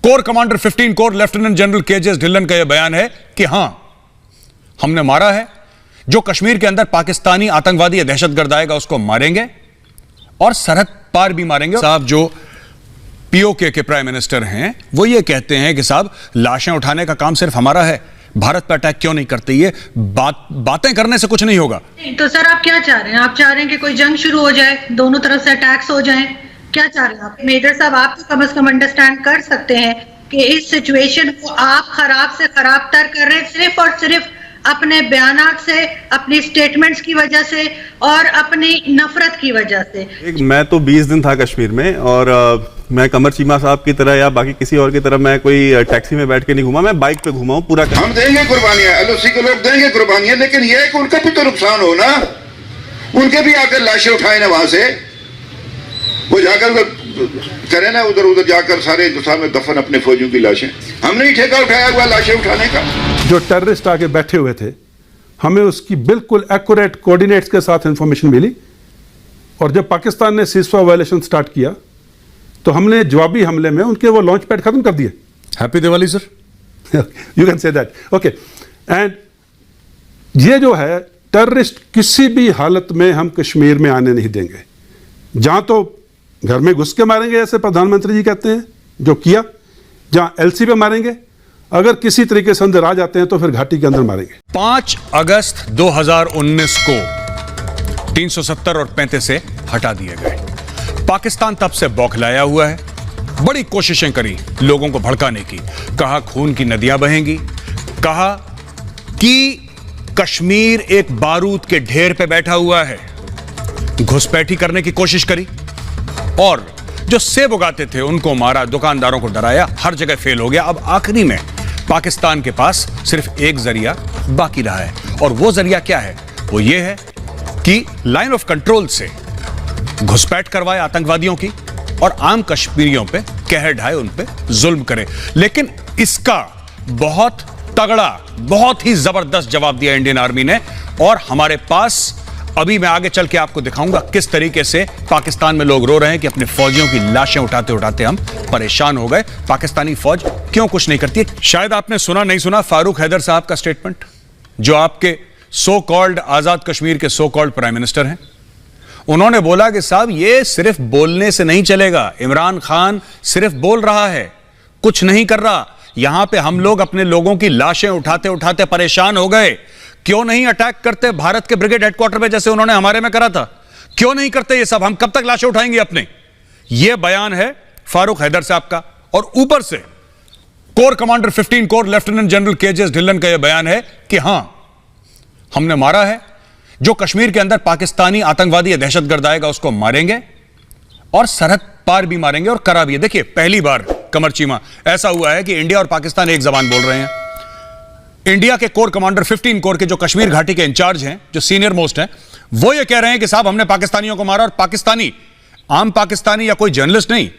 Core commander 15 corps lieutenant general KJS Dhillon का यह बयान है कि हां, हमने मारा है। जो कश्मीर के अंदर पाकिस्तानी आतंकवादी या दहशतगर्द आएगा उसको मारेंगे और सरहद पार भी मारेंगे। साहब जो पीओके के प्राइम मिनिस्टर हैं वो ये कहते हैं कि साहब लाशें उठाने का काम सिर्फ हमारा है, भारत पर अटैक क्यों नहीं करते? ये बातें करने से कुछ नहीं होगा। तो सर आप क्या चाह रहे हैं? आप चाह रहे हैं कि कोई जंग शुरू हो जाए, दोनों तरफ से अटैक्स हो जाएं? क्या चाह रहे हैं आप? मेजर साहब आप तो कम से कम अंडरस्टैंड कर सकते हैं कि इस सिचुएशन को आप खराब से खराब तर कर रहे हैं सिर्फ और सिर्फ अपने बयानात से, अपनी स्टेटमेंट्स की वजह से और अपनी नफरत की वजह से। मैं तो 20 दिन था कश्मीर में और मैं कमर चीमा साहब की तरह या बाकी किसी और की तरह मैं कोई टैक्सी में बैठ के नहीं घूमा, मैं बाइक पे घूमा हूँ पूरा। हम देंगे कुर्बानियां, एलओसी के लोग देंगे कुर्बानियां, लेकिन ये है कि उनका भी तो नुकसान हो ना, उनके भी आकर लाशें उठाए ना वहां से, वो जाकर करे ना उधर उधर जाकर सारे हिंदुस्तान में दफन अपने फौजियों की लाशें। हमने ही ठेका उठाया हुआ लाशें उठाने का। जो टेररिस्ट आके बैठे हुए थे, हमें उसकी बिल्कुल एक्यूरेट कोऑर्डिनेट्स के साथ इंफॉर्मेशन मिली और जब पाकिस्तान ने सीज़फायर वायलेशन स्टार्ट किया तो हमने जवाबी हमले में उनके वो लॉन्च पैड खत्म कर दिए। Happy Diwali sir. You can say that, okay. And ये जो है टेररिस्ट किसी भी हालत में हम कश्मीर में आने नहीं देंगे। जहां तो घर में घुस के मारेंगे जैसे प्रधानमंत्री जी कहते हैं जो किया, जहां एलसी पे मारेंगे, अगर किसी तरीके से अंदर आ जाते हैं तो फिर घाटी के अंदर मारेंगे। 5 अगस्त 2019 को 370 और 35 से हटा दिए गए। पाकिस्तान तब से बौखलाया हुआ है, बड़ी कोशिशें करी लोगों को भड़काने की, कहा खून की नदियां बहेंगी, कहा कि कश्मीर एक बारूद के ढेर पे बैठा हुआ है, घुसपैठी करने की कोशिश करी और जो सेब उगाते थे उनको मारा, दुकानदारों को डराया, हर जगह फेल हो गया। अब आखिरी में पाकिस्तान के पास सिर्फ एक जरिया बाकी रहा है और वो जरिया क्या है? वो ये है कि लाइन ऑफ कंट्रोल से घुसपैठ करवाए आतंकवादियों की और आम कश्मीरियों पे कहर ढाए, उन पे जुल्म करे। लेकिन इसका बहुत तगड़ा, बहुत ही जबरदस्त जवाब दिया इंडियन आर्मी ने और हमारे पास अभी मैं आगे चल के आपको दिखाऊंगा किस तरीके से पाकिस्तान में लोग रो रहे हैं कि अपने फौजियों की लाशें उठाते उठाते हम परेशान हो गए। पाकिस्तानी फौज क्यों कुछ नहीं करती है? शायद आपने सुना नहीं सुना फारूक हैदर साहब का स्टेटमेंट, जो आपके सो कॉल्ड आजाद कश्मीर के सो कॉल्ड प्राइम मिनिस्टर हैं। उन्होंने बोला कि साहब ये सिर्फ बोलने से नहीं चलेगा, इमरान खान सिर्फ बोल रहा है, कुछ नहीं कर रहा। यहां पे हम लोग अपने लोगों की लाशें उठाते उठाते परेशान हो गए। क्यों नहीं अटैक करते भारत के ब्रिगेड हेडक्वार्टर पे जैसे उन्होंने हमारे में करा था? क्यों नहीं करते ये सब? हम कब तक लाशें उठाएंगे अपने? ये बयान है फारूक हैदर साहब का और ऊपर से corps commander 15 corps lieutenant general KJS Dhillon का यह बयान है कि हां, हमने मारा है। जो कश्मीर के अंदर पाकिस्तानी आतंकवादी या दहशतगर्द आएगा उसको मारेंगे और सरहद पार भी मारेंगे और करा भी है। देखिए पहली बार कमर चीमा ऐसा हुआ है कि इंडिया और पाकिस्तान एक जबान बोल रहे हैं। इंडिया के कोर कमांडर 15 कोर के जो कश्मीर घाटी के इंचार्ज हैं, जो सीनियर मोस्ट हैं, वो ये कह रहे हैं कि साहब हमने पाकिस्तानियों को मारा और पाकिस्तानी, आम पाकिस्तानी या कोई जर्नलिस्ट नहीं,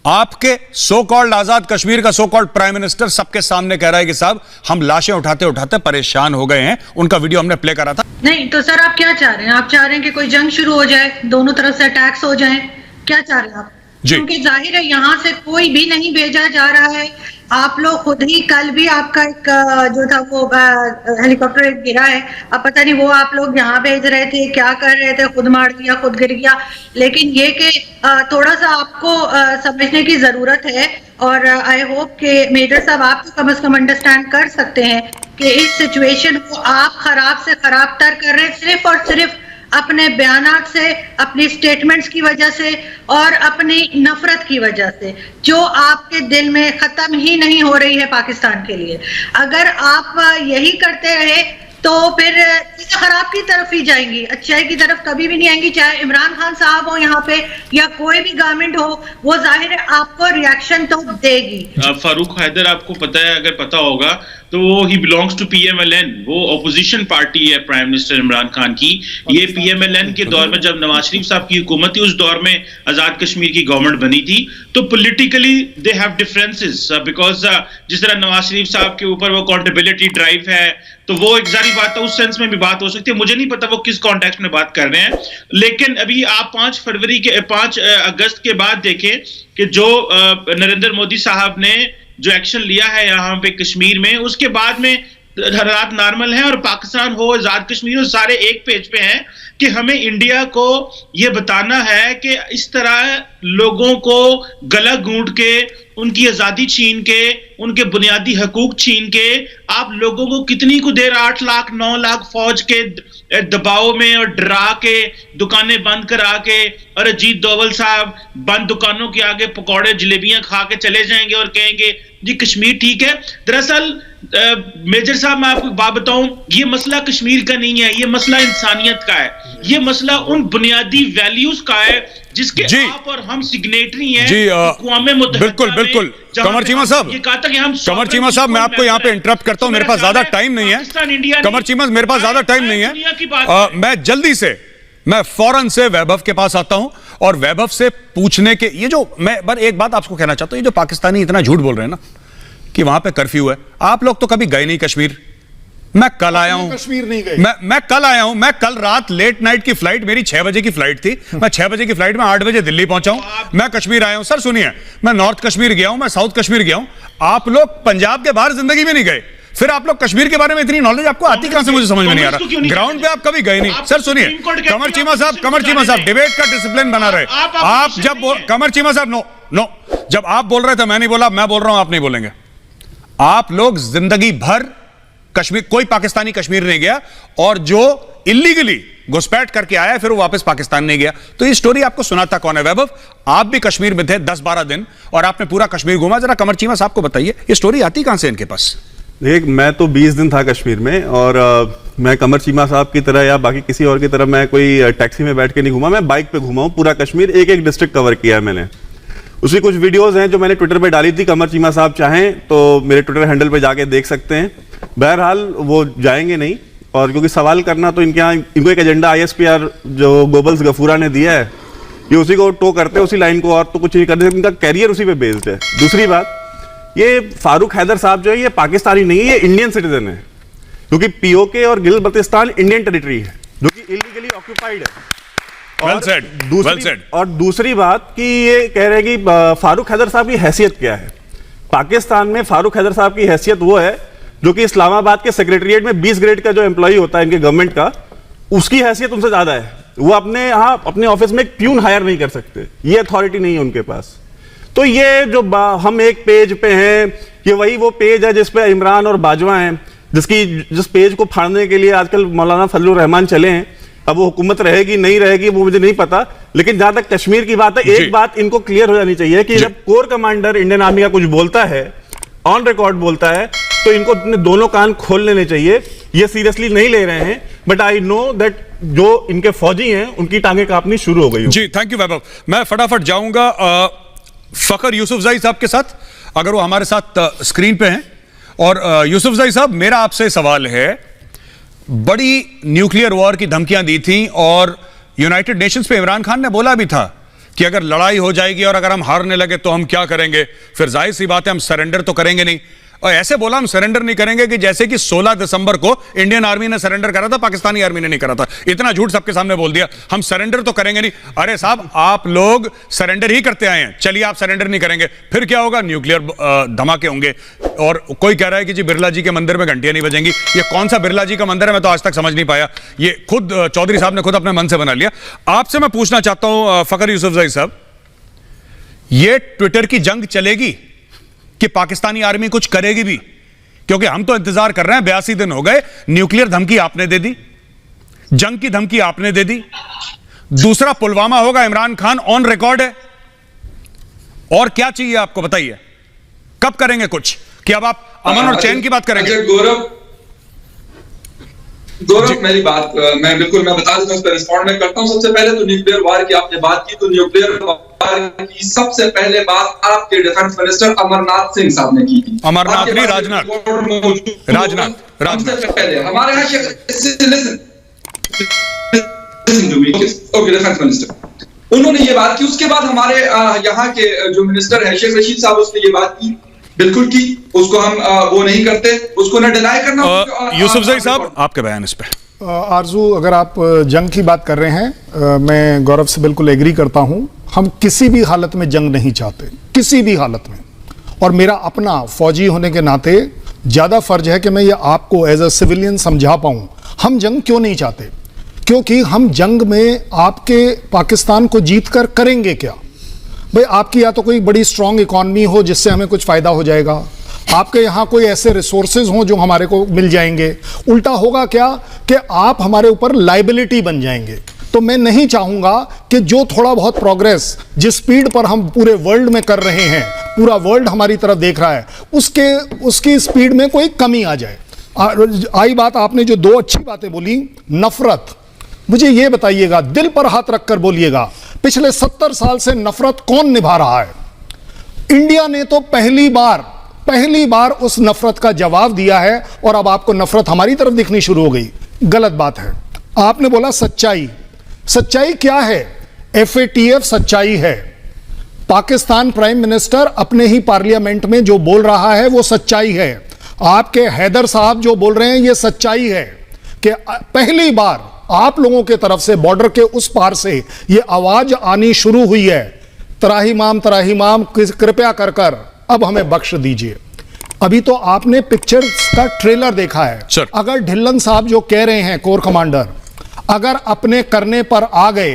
आपके सो कॉल्ड आजाद कश्मीर का सो कॉल्ड प्राइम मिनिस्टर सबके सामने कह रहा है कि साहब हम लाशें उठाते उठाते परेशान हो गए हैं। उनका वीडियो हमने प्ले करा था। नहीं तो सर आप क्या चाह रहे हैं? आप चाह रहे हैं कि कोई जंग शुरू हो जाए, दोनों तरफ से अटैक्स हो जाएं? क्या चाह रहे हैं आप? क्योंकि जाहिर है यहाँ से कोई भी नहीं भेजा जा रहा है। आप लोग खुद ही, कल भी आपका एक जो था वो हेलीकॉप्टर गिरा है, अब पता नहीं वो आप लोग यहाँ भेज रहे थे, क्या कर रहे थे, खुद मार दिया, खुद गिर गया। लेकिन ये कि थोड़ा सा आपको समझने की जरूरत है और आई होप कि मेजर साहब आप तो कम से कम अंडरस्टैंड कर सकते हैं कि इस सिचुएशन को आप खराब से खराब तर कर रहे हैं सिर्फ और सिर्फ अपने बयानात से, अपनी स्टेटमेंट्स की वजह से और अपनी नफरत की वजह से, जो आपके दिल में खत्म ही नहीं हो रही है पाकिस्तान के लिए। अगर आप यही करते रहे तो फिर चीजें खराब की तरफ ही जाएंगी, अच्छाई की तरफ कभी भी नहीं आएंगी। चाहे इमरान खान साहब हो यहाँ पे या कोई भी गवर्नमेंट हो, वो जाहिर है आपको रिएक्शन तो देगी। फारूक हैदर आपको पता है, अगर पता होगा तो वो ही बिलोंग्स टू PMLN, वो ऑपोजिशन पार्टी है प्राइम मिनिस्टर इमरान खान की। ये PMLN के दौर में जब नवाज शरीफ साहब की हुकूमत थी, उस दौर में आजाद कश्मीर की गवर्नमेंट बनी थी, तो politically they have differences because जिस तरह नवाज शरीफ साहब के ऊपर वो अकाउंटेबिलिटी ड्राइव है, तो वो एक जारी बात है, उस सेंस में भी बात हो सकती है। मुझे नहीं पता वो किस कॉन्टेक्स्ट में बात कर रहे हैं, लेकिन अभी आप 5 अगस्त के बाद देखें कि जो नरेंद्र मोदी साहब ने जो एक्शन लिया है यहाँ पे कश्मीर में, उसके बाद में हालात नॉर्मल है और पाकिस्तान हो, आजाद कश्मीर हो, सारे एक पेज पे हैं कि हमें इंडिया को ये बताना है कि इस तरह लोगों को गला घूंट के, उनकी आजादी छीन के, उनके बुनियादी हकूक छीन के, आप लोगों को कितनी को देर 8 लाख 9 लाख फौज के दबाव में और डरा के दुकानें बंद करा के, और अजीत डोवल साहब बंद दुकानों के आगे पकौड़े जलेबियां खा के चले जाएंगे और कहेंगे जी कश्मीर ठीक है। दरअसल मेजर साहब मैं आपको बात बताऊं, ये मसला कश्मीर का नहीं है, ये मसला इंसानियत का है, ये मसला उन बुनियादी वैल्यूज का है जिसके आप और हम सिग्नेटरी हैं जी। बिल्कुल बिल्कुल कमर चीमा साहब, ये कहा था कि हम कमर चीमा साहब मैं आपको यहाँ पे इंटरप्ट करता हूँ, मेरे पास ज्यादा टाइम नहीं है। कमर चीमा मेरे पास ज्यादा टाइम नहीं है, मैं जल्दी से मैं फौरन से वैभव के पास आता हूं और वैभव से पूछने के ये जो मैं बस एक बात आपको कहना चाहता हूं, ये जो पाकिस्तानी इतना झूठ बोल रहे हैं ना कि वहां पे कर्फ्यू है, आप लोग तो कभी गए नहीं कश्मीर। मैं कल आया हूं, कश्मीर नहीं गए। मैं कल आया हूं, मैं कल रात लेट नाइट की फ्लाइट, मेरी 6 बजे की फ्लाइट थी, मैं 6 बजे की फ्लाइट में 8 बजे दिल्ली पहुंचा हूं, मैं कश्मीर आया हूं। सर सुनिए, मैं नॉर्थ कश्मीर गया हूं, मैं साउथ कश्मीर गया हूं, आप लोग पंजाब के बाहर जिंदगी में नहीं गए, फिर आप लोग कश्मीर के बारे में इतनी नॉलेज आपको आती कहां से, मुझे समझ में नहीं आ रहा। ग्राउंड पे आप कभी गए नहीं। सर सुनिए कमर चीमा साहब डिबेट का डिसिप्लिन बना रहे। आप जब कमर चीमा साहब नो जब आप बोल रहे थे मैं नहीं बोला, मैं बोल रहा हूं आप नहीं बोलेंगे। आप लोग जिंदगी भर कश्मीर, कोई पाकिस्तानी कश्मीर नहीं गया, और जो इलीगली घुसपैठ करके आया फिर वो वापस पाकिस्तान नहीं गया। तो ये स्टोरी आपको सुनाता कौन है? वैभव, आप भी कश्मीर में थे 10-12 दिन और आपने पूरा कश्मीर घूमा, जरा कमर चीमा साहब को बताइए ये स्टोरी आती कहां से इनके पास? देख, मैं तो 20 दिन था कश्मीर में, और मैं कमर चीमा साहब की तरह या बाकी किसी और की तरह मैं कोई टैक्सी में बैठ के नहीं घूमा, मैं बाइक पे घूमा हूं पूरा कश्मीर, एक डिस्ट्रिक्ट कवर किया है मैंने। उसकी कुछ वीडियोस हैं जो मैंने ट्विटर पे डाली थी, कमर चीमा साहब चाहें तो मेरे ट्विटर हैंडल पे जाके देख सकते हैं। बहरहाल वो जाएंगे नहीं, और क्योंकि सवाल करना तो इनके यहाँ, इनको एक एजेंडा ISPR जो गोबल्स गफूरा ने दिया है, ये उसी को टो करते हैं, उसी लाइन को, और तो कुछ नहीं करते, इनका कैरियर उसी पे बेस्ड है। दूसरी बात, ये फारूक हैदर साहब जो है ये पाकिस्तानी नहीं है, ये इंडियन सिटीजन है, क्योंकि POK और गिल बल्तिस्तान इंडियन टेरिटरी है जो कि इलीगली ऑक्यूपाइड है। और दूसरी बात कि ये कह रहे हैं कि फारूक हैदर साहब की हैसियत क्या है पाकिस्तान में। फारूक हैदर साहब की हैसियत वो है जो कि इस्लामाबाद के सेक्रेटरीट में 20 ग्रेड का जो एम्प्लॉय होता है इनके गवर्नमेंट का, उसकी हैसियत उनसे ज्यादा है। वो अपने ऑफिस में एक प्यून हायर नहीं कर सकते, ये अथॉरिटी नहीं है उनके पास। तो ये जो हम एक पेज पे हैं, ये वही वो पेज है जिसपे इमरान और बाजवा हैं, जिस पेज को फाड़ने के लिए आजकल मौलाना फजलुर रहमान चले हैं। अब वो हुकूमत रहेगी नहीं रहेगी वो मुझे नहीं पता, लेकिन जहां तक कश्मीर की बात है, एक बात इनको क्लियर हो जानी चाहिए कि जब कोर कमांडर इंडियन आर्मी का कुछ बोलता है, ऑन रिकॉर्ड बोलता है, तो इनको अपने दोनों कान खोल लेने चाहिए। ये सीरियसली नहीं ले रहे हैं, बट आई नो दैट जो इनके फौजी हैं उनकी टांगे कांपनी शुरू हो गई। जी थैंक यू वैभव। मैं फटाफट जाऊंगा फखर यूसुफजई साहब के साथ, अगर वो हमारे साथ स्क्रीन पे हैं। और यूसुफजई साहब, मेरा आपसे सवाल है, बड़ी न्यूक्लियर वॉर की धमकियां दी थी और यूनाइटेड नेशंस पे इमरान खान ने बोला भी था कि अगर लड़ाई हो जाएगी और अगर हम हारने लगे तो हम क्या करेंगे, फिर जाहिर सी बात है हम सरेंडर तो करेंगे नहीं। और ऐसे बोला हम सरेंडर नहीं करेंगे कि जैसे कि 16 दिसंबर को इंडियन आर्मी ने सरेंडर करा था, पाकिस्तानी आर्मी ने नहीं करा था। इतना झूठ सबके सामने बोल दिया, हम सरेंडर तो करेंगे नहीं। अरे साहब, आप लोग सरेंडर ही करते आए हैं, चलिए आप सरेंडर नहीं करेंगे, फिर क्या होगा? न्यूक्लियर धमाके होंगे। और कोई कह रहा है कि जी बिरला जी के मंदिर में घंटियां नहीं बजेंगी। ये कौन सा बिरला जी का मंदिर है, मैं तो आज तक समझ नहीं पाया। ये खुद चौधरी साहब ने खुद अपने मन से बना लिया। आपसे मैं पूछना चाहता हूं फखर यूसुफजई साहब, ये ट्विटर की जंग चलेगी कि पाकिस्तानी आर्मी कुछ करेगी भी? क्योंकि हम तो इंतजार कर रहे हैं, 82 दिन हो गए, न्यूक्लियर धमकी आपने दे दी, जंग की धमकी आपने दे दी, दूसरा पुलवामा होगा, इमरान खान ऑन रिकॉर्ड है, और क्या चाहिए आपको बताइए? कब करेंगे कुछ? कि अब आप अमन और चैन की बात करेंगे? गौरव मेरी बात मैं बता देता हूं, उस पर रिस्पॉन्ड मैं करता हूं। सबसे पहले तो न्यूक्लियर वार की आपने बात की, तो न्यूक्लियर वार की सबसे पहले बात आपके डिफेंस मिनिस्टर अमरनाथ सिंह साहब ने की थी। अमरनाथ नहीं, राजनाथ सबसे पहले हमारे यहाँ डिफेंस मिनिस्टर, उन्होंने ये बात की। उसके बाद हमारे यहाँ के जो मिनिस्टर है शेख रशीद साहब, उसने ये बात की बिल्कुल की, उसको हम वो नहीं करते, उसको न डिनाई करना। यूसुफ ज़ई साहब, आपके बयान इस पे। आरजू, अगर आप जंग की बात कर रहे हैं, मैं गौरव से बिल्कुल एग्री करता हूं। हम किसी भी हालत में जंग नहीं चाहते, किसी भी हालत में। और मेरा अपना फौजी होने के नाते ज़्यादा फर्ज है कि मैं ये आपको एज अ सिविलियन समझा पाऊं हम जंग क्यों नहीं चाहते। क्योंकि हम जंग में आपके पाकिस्तान को जीत कर करेंगे क्या? भाई, आपकी या तो कोई बड़ी स्ट्रांग इकॉनमी हो जिससे हमें कुछ फ़ायदा हो जाएगा, आपके यहाँ कोई ऐसे रिसोर्सेज हों जो हमारे को मिल जाएंगे। उल्टा होगा क्या कि आप हमारे ऊपर लाइबिलिटी बन जाएंगे। तो मैं नहीं चाहूँगा कि जो थोड़ा बहुत प्रोग्रेस जिस स्पीड पर हम पूरे वर्ल्ड में कर रहे हैं, पूरा वर्ल्ड हमारी तरफ देख रहा है, उसकी स्पीड में कोई कमी आ जाए। आई बात, आपने जो दो अच्छी बातें बोली, नफरत, मुझे ये बताइएगा, दिल पर हाथ रखकर बोलिएगा, पिछले 70 साल से नफरत कौन निभा रहा है? इंडिया ने तो पहली बार उस नफरत का जवाब दिया है और अब आपको नफरत हमारी तरफ दिखनी शुरू हो गई। गलत बात है। आपने बोला सच्चाई, सच्चाई क्या है? FATF सच्चाई है। पाकिस्तान प्राइम मिनिस्टर अपने ही पार्लियामेंट में जो बोल रहा है वो सच्चाई है। आपके हैदर साहब जो बोल रहे हैं ये सच्चाई है कि पहली बार आप लोगों के तरफ से बॉर्डर के उस पार से ये आवाज आनी शुरू हुई है, तराहीमाम कृपया कर अब हमें बख्श दीजिए। अभी तो आपने पिक्चर्स का ट्रेलर देखा है। अगर ढिल्लन साहब जो कह रहे हैं, कोर कमांडर, अगर अपने करने पर आ गए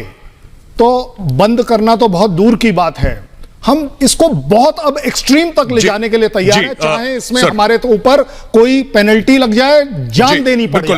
तो बंद करना तो बहुत दूर की बात है। हम इसको बहुत अब एक्सट्रीम तक ले जाने के लिए तैयार है, चाहे इसमें हमारे तो ऊपर कोई पेनल्टी लग जाए, जान देनी पड़े।